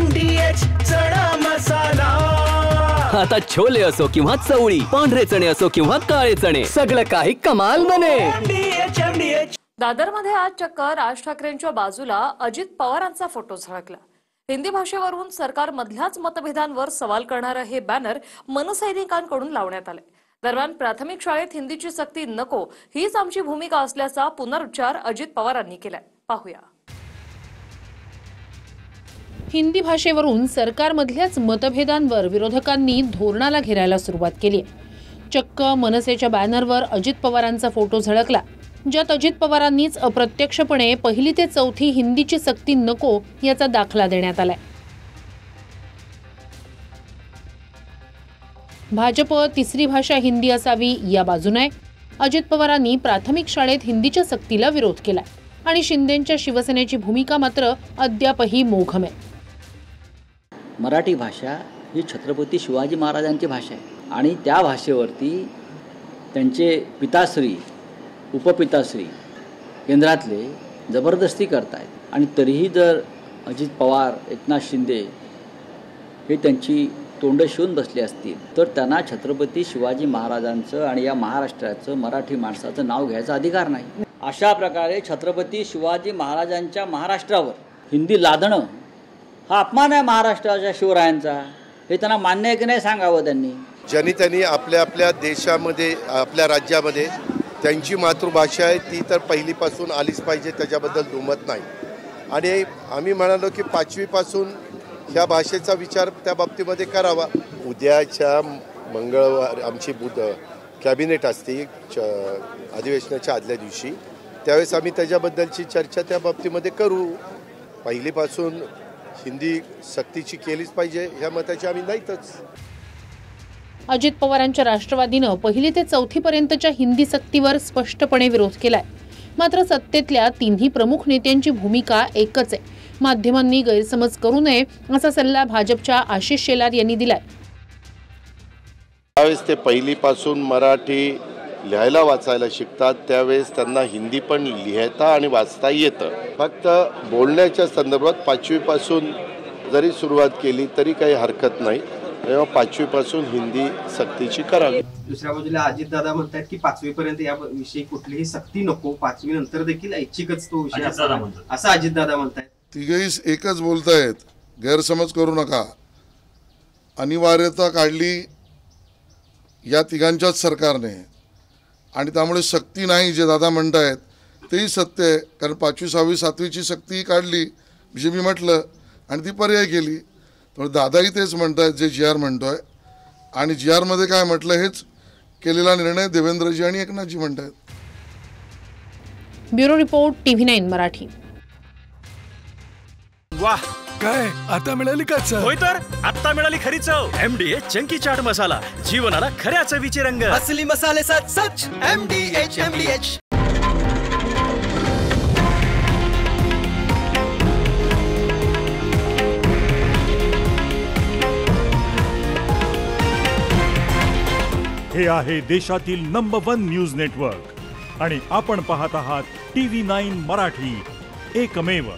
MDH चणा मसाला। आता छोले असो किंवा चवळी, पांढरे चणे असो किंवा काळे चणे, सगळं काही कमाल बने। MDH। दादरमध्ये आज चक्क राज ठाकरेंच्या बाजूला अजित पवारांचा फोटो झळकला। हिंदी भाषेवरून सरकारमधल्याच मतभेदांवर सवाल करणारे हे बॅनर मनसैनिकांकडून लावण्यात आले। दरम्यान प्राथमिक शाळेत हिंदीची सक्ती नको हीच आमची भूमिका असल्याचा पुनरुच्चार अजित पवारांनी केलाय। पाहूया। हिंदी भाषेवरून सरकारमधल्याच मतभेदांवर विरोधकांनी धोरणाला घेरायला सुरुवात केली। चक्क मनसेच्या बॅनरवर अजित पवारांचा फोटो झळकला, ज्यात अजित पवारांनीच अप्रत्यक्षपणे पहिली ते चौथी हिंदीची सक्ती नको याचा दाखला देण्यात आलाय। भाजप तिसरी भाषा हिंदी असावी या बाजूने अजित पवारांनी प्राथमिक शाळेत हिंदीच्या सक्तीला विरोध केला आणि शिंदेंच्या शिवसेनेची भूमिका मात्र अद्यापही मोघम आहे। मराठी भाषा ही छत्रपती शिवाजी महाराजांची भाषा आहे आणि त्या भाषेवरती त्यांचे पिताश्री उपपिताश्री केंद्रातले जबरदस्ती करतायत आणि तरीही जर अजित पवार एकनाथ शिंदे हे त्यांची तोंड शिवून बसले असतील तर त्यांना छत्रपती शिवाजी महाराजांचं आणि या महाराष्ट्राचं मराठी माणसाचं नाव घ्यायचा अधिकार नाही। अशा प्रकारे छत्रपती शिवाजी महाराजांच्या महाराष्ट्रावर हिंदी लादणं हा अपमान आहे महाराष्ट्राच्या शिवरायांचा, हे त्यांना मान्य आहे की नाही सांगावं त्यांनी। ज्यांनी आपल्या आपल्या देशामध्ये आपल्या राज्यामध्ये त्यांची मातृभाषा आहे ती तर पहिलीपासून आलीच पाहिजे, त्याच्याबद्दल दुमत नाही। आणि आम्ही म्हणालो की 5वी पासून ह्या भाषेचा विचार त्या बाबतीमध्ये करावा। उद्याच्या मंगळवार आमची कॅबिनेट असते अधिवेशनाच्या आदल्या दिवशी, त्यावेळेस आम्ही त्याच्याबद्दलची चर्चा त्या बाबतीमध्ये करू। पहिलीपासून हिंदी सक्तीची केलीच पाहिजे ह्या मताची आम्ही नाहीतच। अजित पवारांच्या राष्ट्रवादीनं पहिली ते चौथी पर्यंतच्या हिंदी सक्तीवर स्पष्टपणे विरोध केलाय। मात्र सत्तेतल्या तिन्ही प्रमुख नेत्यांची भूमिका एकच आहे, माध्यमांनी गैरसमज करू नये असा सल्ला भाजपच्या आशिष शेलार यांनी दिलाय। त्यावेळेस ते पहिलीपासून मराठी लिहायला वाचायला शिकतात, त्यावेळेस त्यांना हिंदी पण लिहिता आणि वाचता येतं। फक्त बोलण्याच्या संदर्भात 5वी पासून जरी सुरुवात केली तरी काही हरकत नाही, तेव्हा 5वी पासून हिंदी सक्तीची करावी। दुसऱ्या बाजूला अजितदादा म्हणतात की 5वी पर्यंत या विषयी कुठलीही सक्ती नको, 5वी नंतर देखील ऐच्छिकच तो विषय असं अजितदादा म्हणतात। तिघेही एकच बोलतायत, गैरसमज करू नका। अनिवार्यता काढली या तिघांच्याच सरकारने आणि त्यामुळे सक्ती नाही जे दादा म्हणतायत तेही सत्य आहे, कारण 5वी 6वी 7वीची सक्ती काढली जे मी म्हटलं आणि ती पर्याय केली। तर दादाही तेच म्हणतायत जे GR म्हणतोय आणि GR मध्ये काय म्हटलं हेच केलेला निर्णय देवेंद्रजी आणि एकनाथजी म्हणतायत। Bureau report TV9 Marathi. वाह काय आता मिळाली का चव? होय तर आता मिळाली खरी चव। MDH चंकी चाट मसाला, जीवनाला खऱ्या चवीचे रंग। असली मसाले सच MDH। हे आहे देशातील नंबर 1 न्यूज नेटवर्क आणि आपण पाहत आहात TV9 मराठी, एकमेव।